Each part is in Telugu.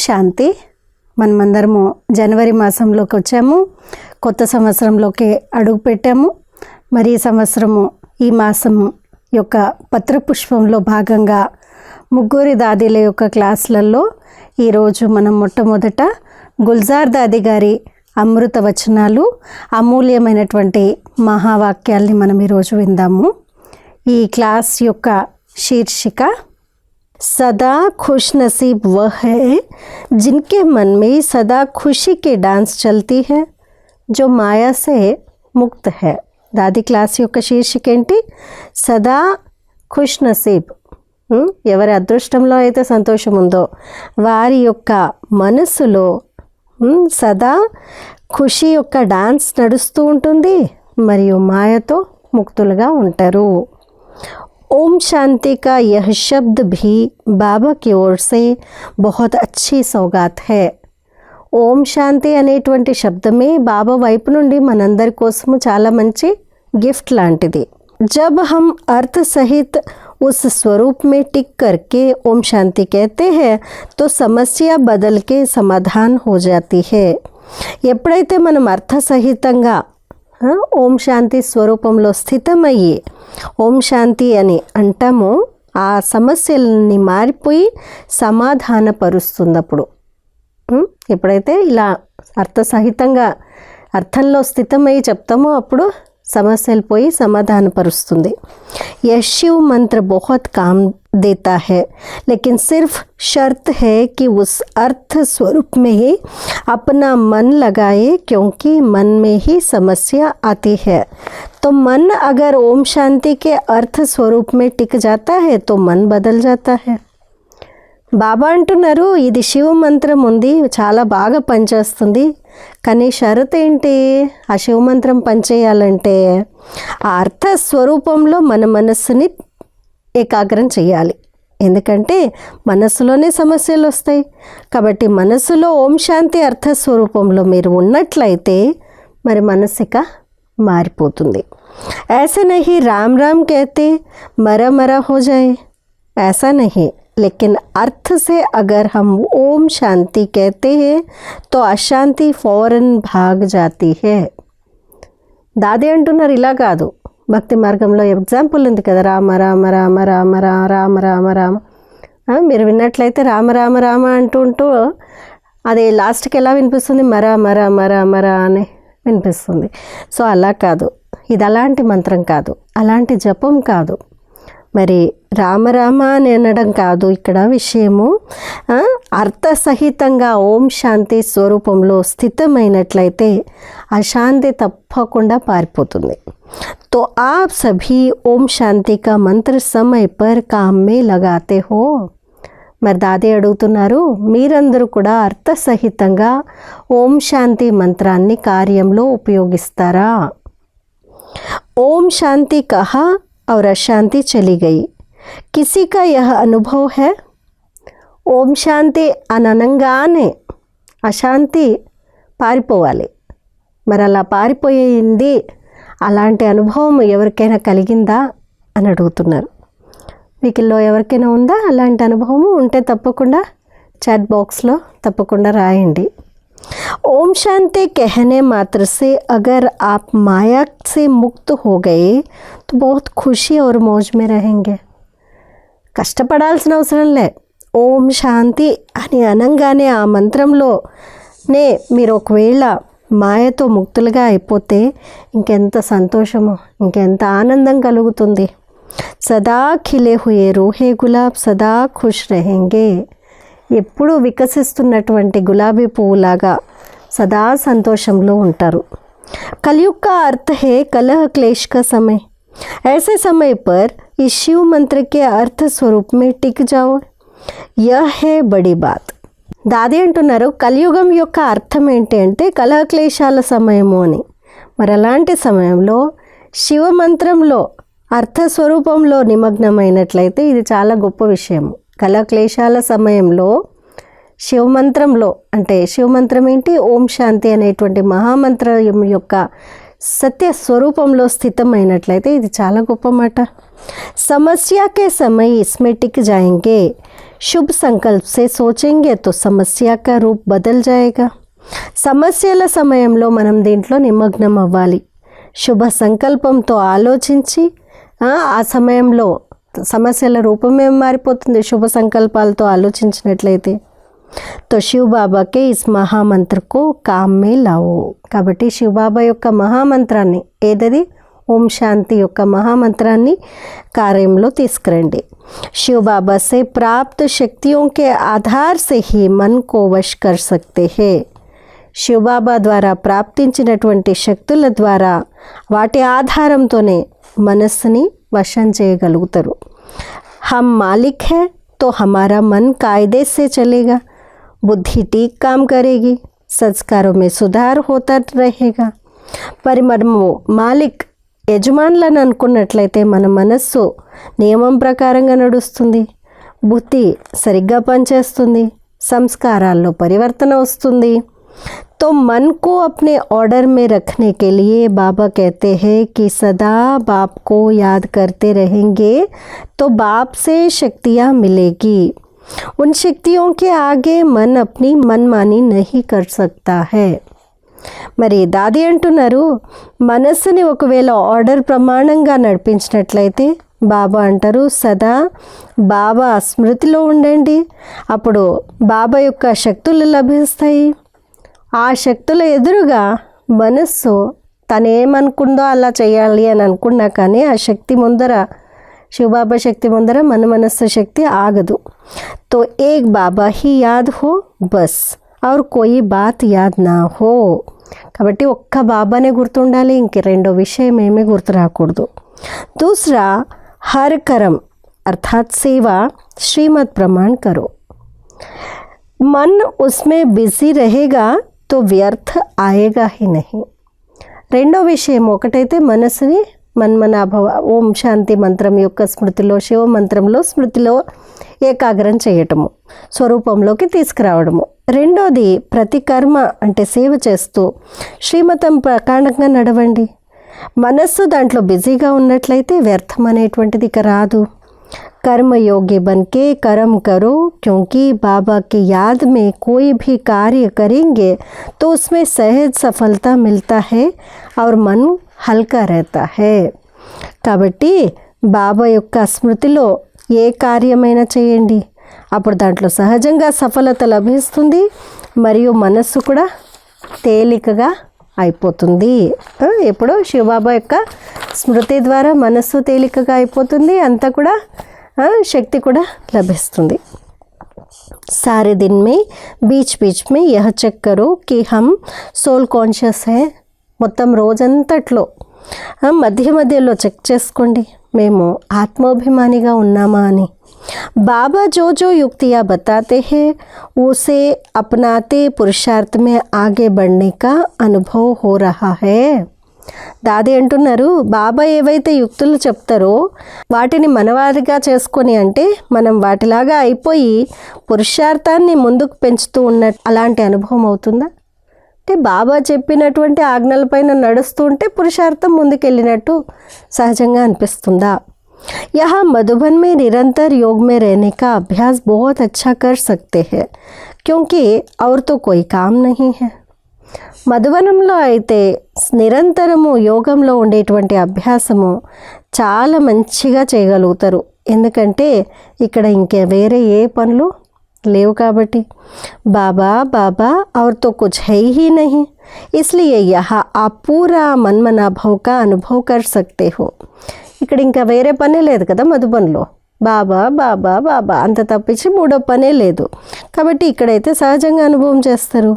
శాంతి. మనమందరము జనవరి మాసంలోకి వచ్చాము, కొత్త సంవత్సరంలోకి అడుగు పెట్టాము. మరి ఈ సంవత్సరము ఈ మాసం యొక్క పత్రపుష్పంలో భాగంగా ముగ్గురి దాదీల యొక్క క్లాసులలో ఈరోజు మనం మొట్టమొదట గుల్జార్ దాది గారి అమృత వచనాలు, అమూల్యమైనటువంటి మహావాక్యాల్ని మనం ఈరోజు విందాము. ఈ క్లాస్ యొక్క శీర్షిక सदा खुश नसीब वह है जिनके मन में सदा खुशी के डांस चलती है जो माया से मुक्त है. దాది క్లాస్ యొక్క శీర్షిక ఏంటి? సదా ఖుష్ నసీబ్. ఎవరి అదృష్టంలో అయితే సంతోషం ఉందో వారి యొక్క మనసులో సదా ఖుషి యొక్క డాన్స్ నడుస్తూ ఉంటుంది మరియు మాయతో ముక్తులుగా ఉంటారు. ओम शांति का यह शब्द भी बाबा की ओर से बहुत अच्छी सौगात है. ఓం శాంతి అనేటువంటి శబ్దమే బాబా వైపు నుండి మనందరి కోసము చాలా మంచి గిఫ్ట్ లాంటిది. जब हम अर्थ सहित उस स्वरूप में टिक करके ओम शांति कहते हैं तो समस्या बदल के समाधान हो जाती है. ఎప్పుడైతే మనం అర్థ సహితంగా ఓం శాంతి స్వరూపంలో స్థితమయ్యి ఓం శాంతి అని అంటామో ఆ సమస్యలని మారిపోయి సమాధానపరుస్తున్నప్పుడు, ఎప్పుడైతే ఇలా అర్థసహితంగా అర్థంలో స్థితమై చెప్తామో అప్పుడు సమస్యలు పోయి సమాధానపరుస్తుంది. यह शिव मंत्र बहुत काम देता है, लेकिन सिर्फ शर्त है कि उस अर्थ स्वरूप में ही अपना मन लगाए, क्योंकि मन में ही समस्या आती है. तो मन अगर ओम शांति के अर्थ स्वरूप में टिक जाता है तो मन बदल जाता है. బాబా అంటున్నారు, ఇది శివ మంత్రం ఉంది, చాలా బాగా పనిచేస్తుంది. కానీ షరతు ఏంటి? ఆ శివమంత్రం పనిచేయాలంటే ఆ అర్థ స్వరూపంలో మన మనస్సుని ఏకాగ్రం చేయాలి. ఎందుకంటే మనస్సులోనే సమస్యలు వస్తాయి. కాబట్టి మనస్సులో ఓం శాంతి అర్థ స్వరూపంలో మీరు ఉన్నట్లయితే మరి మనస్సిక మారిపోతుంది. ऐसे नहीं राम राम कहते मरा मरा हो जाए, ऐसा नहीं. लेकिन अर्थ से अगर हम ओम शांति कहते हैं तो अशांति फौरन भाग जाती है. దాది అంటున్నారు ఇలా కాదు. భక్తి మార్గంలో ఎగ్జాంపుల్ ఉంది కదా, రామ రామ రామ రామ రామ రామ రామ రామ. మీరు విన్నట్లయితే రామ రామ రామ అంటూ అది లాస్ట్కి ఎలా వినిపిస్తుంది? మరా మరా మరా మరా అని వినిపిస్తుంది. సో అలా కాదు, ఇది అలాంటి మంత్రం కాదు, అలాంటి జపం కాదు. మరి రామరామ అని అనడం కాదు ఇక్కడ విషయము. అర్థసహితంగా ఓం శాంతి స్వరూపంలో స్థితమైనట్లయితే అశాంతి తప్పకుండా పారిపోతుంది. तो आप सभी ओम शांति का मंत्र समय पर काम में लगाते हो. మరి దాది అడుగుతున్నారు, మీరందరూ కూడా అర్థసహితంగా ఓం శాంతి మంత్రాన్ని కార్యంలో ఉపయోగిస్తారా? ఓం శాంతి కహా और अशांति चली गई. किसी का यह अनुभव है? ఓం శాంతి అననంగానే అశాంతి పారిపోవాలి. మరి అలా పారిపోయింది, అలాంటి అనుభవం ఎవరికైనా కలిగిందా అని అడుగుతున్నారు. వీటిల్లో ఎవరికైనా ఉందా అలాంటి అనుభవము? ఉంటే తప్పకుండా చాట్ బాక్స్లో తప్పకుండా రాయండి. ओम शांति कहने मात्र से अगर आप माया से मुक्त हो गए तो बहुत खुशी और मौज में रहेंगे. కష్టపడాల్సిన అవసరం లే. ఓం శాంతి అని అనగానే ఆ మంత్రంలోనే మీరు ఒకవేళ మాయతో ముక్తులుగా అయిపోతే ఇంకెంత సంతోషమో, ఇంకెంత ఆనందం కలుగుతుంది. సదా ఖిలే హుయే రూహే గులాబ్ సదా ఖుష్ రహెంగే. ఎప్పుడూ వికసిస్తున్నటువంటి గులాబీ పువ్వులాగా సదా సంతోషంలో ఉంటారు. कलयुग का अर्थ है कलह क्लेश का समय. ऐसे समय पर इस शिव मंत्र के अर्थ स्वरूप में टिक जाओ, यह है बड़ी बात. దాది అంటున్నారు, కలియుగం యొక్క అర్థం ఏంటి అంటే కలహ క్లేశాల సమయము అని. మరి అలాంటి సమయంలో శివమంత్రంలో అర్థ స్వరూపంలో నిమగ్నమైనట్లయితే ఇది చాలా గొప్ప విషయము. కలహ క్లేశాల సమయంలో శివమంత్రంలో, అంటే శివమంత్రం ఏంటి? ఓం శాంతి అనేటువంటి మహామంత్రం యొక్క సత్య స్వరూపంలో స్థితమైనట్లయితే ఇది చాలా గొప్ప మాట. సమస్య కే సమయ ఇస్మే టిక్ జాయింగే. शुभ संकल्प से सोचेंगे तो समस्या का रूप बदल जाएगा. సమస్యల సమయంలో మనం దీంట్లో నిమగ్నం అవ్వాలి. శుభ సంకల్పంతో ఆలోచించి ఆ సమయంలో సమస్యల రూపమే మారిపోతుంది శుభ సంకల్పాలతో ఆలోచించినట్లయితే. तो शिव बाबा के इस महामंत्र को काम में लाओ. కాబట్టి శివబాబా యొక్క మహామంత్రాన్ని ఏదది ఓం శాంతి యొక్క మహామంత్రాన్ని కార్యంలో తీసుకురండి. शिव बाबा से प्राप्त शक्तियों के आधार से ही मन को वश कर सकते हैं. శివబాబా ద్వారా ప్రాప్తించినటువంటి శక్తుల ద్వారా వాటి ఆధారంతోనే మనస్సుని వశం చేయగలుగుతారు. हम मालिक है तो हमारा मन कायदे से चलेगा. बुद्धि ठीक काम करेगी. संस्कारों में सुधार होता रहेगा. మరి మనము మాలిక్ యజమానులను అనుకున్నట్లయితే మన మనస్సు నియమం ప్రకారంగా నడుస్తుంది, బుద్ధి సరిగ్గా పనిచేస్తుంది, సంస్కారాల్లో పరివర్తన వస్తుంది. तो मन को अपने ऑर्डर में रखने के लिए बाबा कहते हैं कि सदा बाप को याद करते रहेंगे तो बाप से शक्तियाँ मिलेगी. उन शक्तियों के आगे मन अपनी मनमानी नहीं कर सकता है. మరి దాది అంటున్నారు, మనస్సుని ఒకవేళ ఆర్డర్ ప్రమాణంగా నడిపించినట్లయితే బాబా అంటారు సదా బాబా స్మృతిలో ఉండండి, అప్పుడు బాబా యొక్క శక్తులు లభిస్తాయి. ఆ శక్తుల ఎదురుగా మనస్సు తనేమనుకుందో అలా చేయాలి అని అనుకున్నా కానీ ఆ శక్తి ముందర శివబాబా శక్తి ముందర మన మనస్సు శక్తి ఆగదు. తో ఏక్ బాబా హీ యాద్ హో బస్ और कोई बात याद ना हो. కాబట్టి ఒక్క బాబానే గుర్తుండాలి, ఇంక రెండో విషయం ఏమీ గుర్తు రాకూడదు. दूसरा हर कर्म अर्थात सेवा श्रीमत प्रमाण करो. मन उसमें बिजी रहेगा तो व्यर्थ आएगा ही नहीं. రెండో విషయం ఒకటైతే మనసుని మన్మనాభవ ఓం శాంతి మంత్రం యొక్క స్మృతిలో శివ మంత్రంలో స్మృతిలో ఏకాగ్రం చేయటము, స్వరూపంలోకి తీసుకురావడము. రెండోది ప్రతి కర్మ అంటే సేవ చేస్తూ శ్రీమతం ప్రకారంగా నడవండి. మనస్సు దాంట్లో బిజీగా ఉన్నట్లయితే వ్యర్థం అనేటువంటిది ఇక రాదు. कर्मयोगी बन के कर्म करो क्योंकि बाबा की याद में कोई भी कार्य करेंगे तो उसमें सहज सफलता मिलता है और मन हल्का रहता है. కాబట్టి బాబా యొక్క స్మృతిలో ఏ కార్యమైనా చేయండి, అప్పుడు దాంట్లో సహజంగా సఫలత లభిస్తుంది మరియు మనస్సు కూడా తేలికగా అయిపోతుంది. ఎప్పుడో శివబాబా యొక్క స్మృతి ద్వారా మనస్సు తేలికగా అయిపోతుంది, అంతా కూడా శక్తి కూడా లభిస్తుంది. सारे दिन में बीच बीच में यह चेक करो कि हम सोल कॉन्शियस है. మొత్తం రోజంతట్లో మధ్య మధ్యలో చెక్ చేసుకోండి మేము ఆత్మాభిమానిగా ఉన్నామా అని. बाबा जो जो युक्तियाँ बताते हैं उसे अपनाते पुरुषार्थ में आगे बढ़ने का अनुभव हो रहा है. దాది అంటున్నారు, బాబా ఏవైతే యుక్తులు చెప్తారో వాటిని మనవారిగా చేసుకొని అంటే మనం వాటిలాగా అయిపోయి పురుషార్థాన్ని ముందుకు పెంచుతూ ఉన్న అలాంటి అనుభవం అవుతుందా? అంటే బాబా చెప్పినటువంటి ఆజ్ఞలపైన నడుస్తూ ఉంటే పురుషార్థం ముందుకెళ్ళినట్టు సహజంగా అనిపిస్తుందా? यहाँ मधुबन में निरंतर योग में रहने का अभ्यास बहुत अच्छा कर सकते हैं क्योंकि और तो कोई काम नहीं है. మధువనంలో అయితే నిరంతరము యోగంలో ఉండేటువంటి అభ్యాసము చాలా మంచిగా చేయగలుగుతారు, ఎందుకంటే ఇక్కడ ఇంకే వేరే ఏ పనులు లేవు కాబట్టి. బాబా బాబా और तो कुछ है ही नहीं, इसलिए यहाँ आप पूरा मनमनाभाव का अनुभव कर सकते हो. ఇక్కడ ఇంకా వేరే పనే లేదు కదా మధుబన్లో, బాబా బాబా బాబా అంత తప్పించి మూడో పనే లేదు కాబట్టి ఇక్కడైతే సహజంగా అనుభవం చేస్తారు.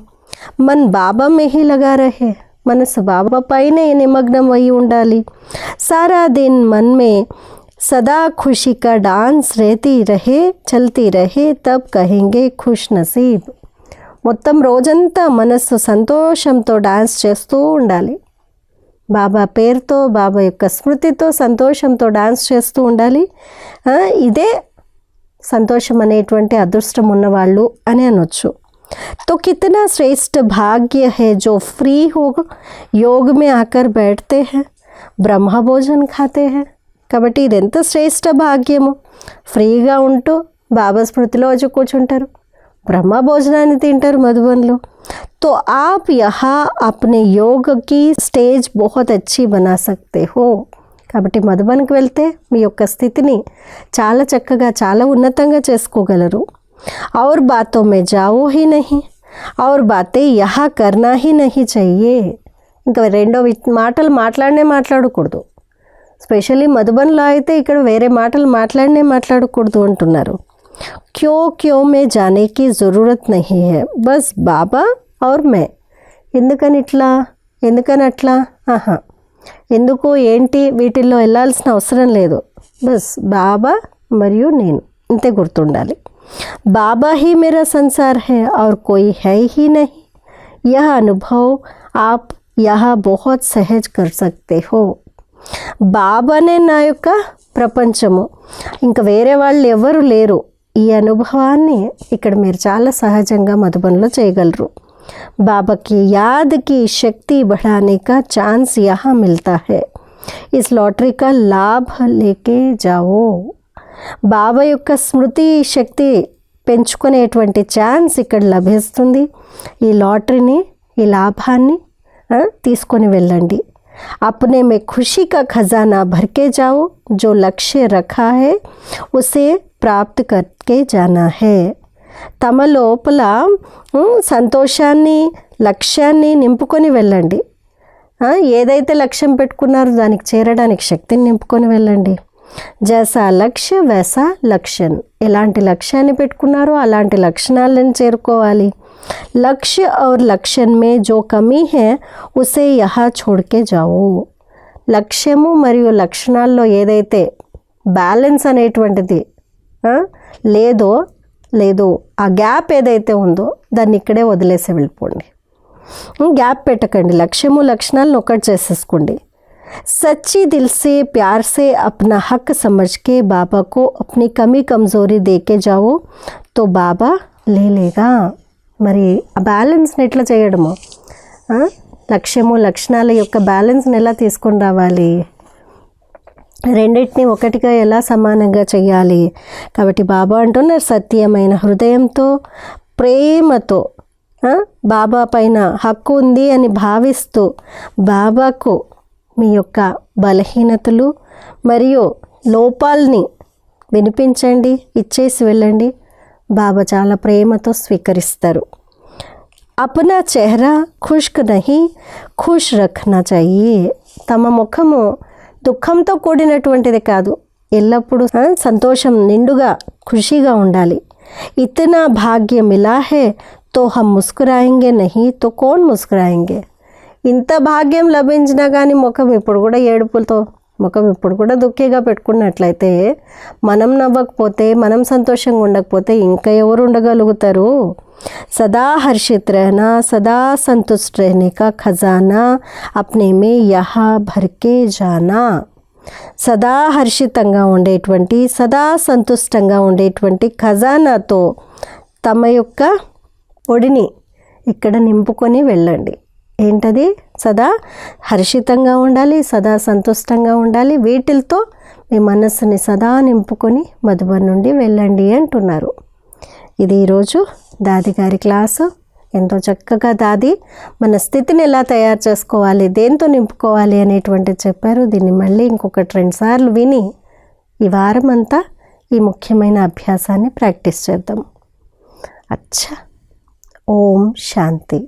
मन बाबा में ही लगा रहे, మనసు బాబా పైనే నిమగ్నం అయి ఉండాలి. सारा दिन मन में सदा खुशी का डांस रहती रहे चलती रहे तब कहेंगे खुश नसीब. మొత్తం రోజంతా మనస్సు సంతోషంతో డాన్స్ చేస్తూ ఉండాలి. బాబా పేరుతో బాబా యొక్క స్మృతితో సంతోషంతో డాన్స్ చేస్తూ ఉండాలి. ఇదే సంతోషం అనేటువంటి అదృష్టం ఉన్నవాళ్ళు అని అనొచ్చు. तो कितना श्रेष्ठ भाग्य है जो फ्री हो योग में आकर बैठते हैं, ब्रह्मा भोजन खाते हैं. కాబట్టి ఇది ఎంత శ్రేష్ఠ భాగ్యము, ఫ్రీగా ఉంటూ బాబా స్మృతిలో వచ్చి కూర్చుంటారు, బ్రహ్మ భోజనాన్ని తింటారు మధుబన్లో. तो आप यहाँ अपने योग की स्टेज बहुत अच्छी बना सकते हो. కాబట్టి మధుబన్కి వెళ్తే మీ యొక్క స్థితిని చాలా చక్కగా చాలా ఉన్నతంగా చేసుకోగలరు. और बातों में जाओ ही नहीं और बातें यहाँ करना ही नहीं चाहिए. ఇంకా రెండో మాటలు మాట్లాడకూడదు. స్పెషల్లీ మధుబన్లో అయితే ఇక్కడ వేరే మాటలు మాట్లాడకూడదు అంటున్నారు. क्यों में जाने की ज़रूरत नहीं है, बस बाबा और मैं. ఎందుకని అట్లా ఎందుకు ఏంటి వీటిల్లో వెళ్ళాల్సిన అవసరం లేదు. బస్ బాబా మరియు నేను ఇంతే గుర్తుండాలి. బాబా ही मेरा संसार है और कोई है ही नहीं. यह अनुभव आप यहाँ बहुत सहज कर सकते हो. బాబానే నా యొక్క ప్రపంచము, ఇంకా వేరే వాళ్ళు ఎవరు లేరు. ఈ అనుభవాన్ని ఇక్కడ మీరు చాలా సహజంగా మధుబన్లో చేయగలరు. बाबा की याद की शक्ति बढ़ाने का चांस यहाँ मिलता है. इस लॉटरी का लाभ लेके जाओ. బాబా యొక్క స్మృతి శక్తి పెంచుకునేటువంటి ఛాన్స్ ఇక్కడ లభిస్తుంది. ఈ లాటరీని, ఈ లాభాన్ని తీసుకొని వెళ్ళండి. अपने में खुशी का खजाना भर के जाओ. जो लक्ष्य रखा है उसे प्राप्त करके जाना है. తమ లోపల సంతోషాన్ని, లక్ష్యాన్ని నింపుకొని వెళ్ళండి. ఏదైతే లక్ష్యం పెట్టుకున్నారో దానికి చేరడానికి శక్తిని నింపుకొని వెళ్ళండి. జైసా లక్ష్య వైసా లక్ష్యం. ఎలాంటి లక్ష్యాన్ని పెట్టుకున్నారో అలాంటి లక్షణాలను చేరుకోవాలి. లక్ష్య और లక్ష్యం में जो कमी है उसे यहाँ छोड़ के जाओ. లక్ష్యము మరియు లక్షణాల్లో ఏదైతే బ్యాలెన్స్ అనేటువంటిది లేదో ఆ గ్యాప్ ఏదైతే ఉందో దాన్ని ఇక్కడే వదిలేసి వెళ్ళిపోండి. గ్యాప్ పెట్టకండి. లక్ష్యము లక్షణాలను ఒకటి చేసేసుకోండి. सच्ची दिल से प्यार से अपना हक समझ के बाबा को अपनी कमी कमज़ोरी दे के जाओ तो बाबा ले लेगा. మరి ఆ బ్యాలెన్స్ని ఎట్లా చేయడము, లక్ష్యము లక్షణాల యొక్క బ్యాలెన్స్ని ఎలా తీసుకొని రావాలి, రెండింటిని ఒకటిగా ఎలా సమానంగా చేయాలి. కాబట్టి బాబా అంటున్నారు, సత్యమైన హృదయంతో ప్రేమతో బాబా పైన హక్కు ఉంది అని భావిస్తూ బాబాకు మీ యొక్క బలహీనతలు మరియు లోపాలని వినిపించండి, ఇచ్చేసి వెళ్ళండి. బాబా చాలా ప్రేమతో స్వీకరిస్తారు. అప్నా చెహరా ఖుష్క్ నహీ ఖుష్ రఖనా చాహియే. తమ ముఖము దుఃఖంతో కూడినటువంటిది కాదు, ఎల్లప్పుడూ సంతోషం నిండుగా ఖుషీగా ఉండాలి. ఇతనా భాగ్య మిలా హే తో హమ్ ముస్కురాయింగే నహీ తో కౌన్ ముస్కురాయింగే. ఇంత భాగ్యం లభించినా కానీ ముఖం ఇప్పుడు కూడా ఏడుపులతో, ముఖం ఇప్పుడు కూడా దుఃఖిగా పెట్టుకున్నట్లయితే, మనం నవ్వకపోతే, మనం సంతోషంగా ఉండకపోతే ఇంకా ఎవరు ఉండగలుగుతారు. सदा हर्षित रहना, सदा संतुष्ट रहने का खजाना अपने में यहाँ भर के जाना. సదా హర్షితంగా ఉండేటువంటి, సదా సంతుష్టంగా ఉండేటువంటి ఖజానాతో తమ యొక్క ఒడిని ఇక్కడ నింపుకొని వెళ్ళండి. ఏంటది? సదా హర్షితంగా ఉండాలి, సదా సంతుష్టంగా ఉండాలి. వీటితో మీ మనస్సుని సదా నింపుకొని మధుబన్ నుండి వెళ్ళండి అంటున్నారు. ఇది ఈరోజు దాది గారి క్లాసు. ఎంతో చక్కగా దాది మన స్థితిని ఎలా తయారు చేసుకోవాలి, దేంతో నింపుకోవాలి అనేటువంటిది చెప్పారు. దీన్ని మళ్ళీ ఇంకొకటి 2 సార్లు విని ఈ వారం అంతా ఈ ముఖ్యమైన అభ్యాసాన్ని ప్రాక్టీస్ చేద్దాం. అచ్చా. ఓం శాంతి.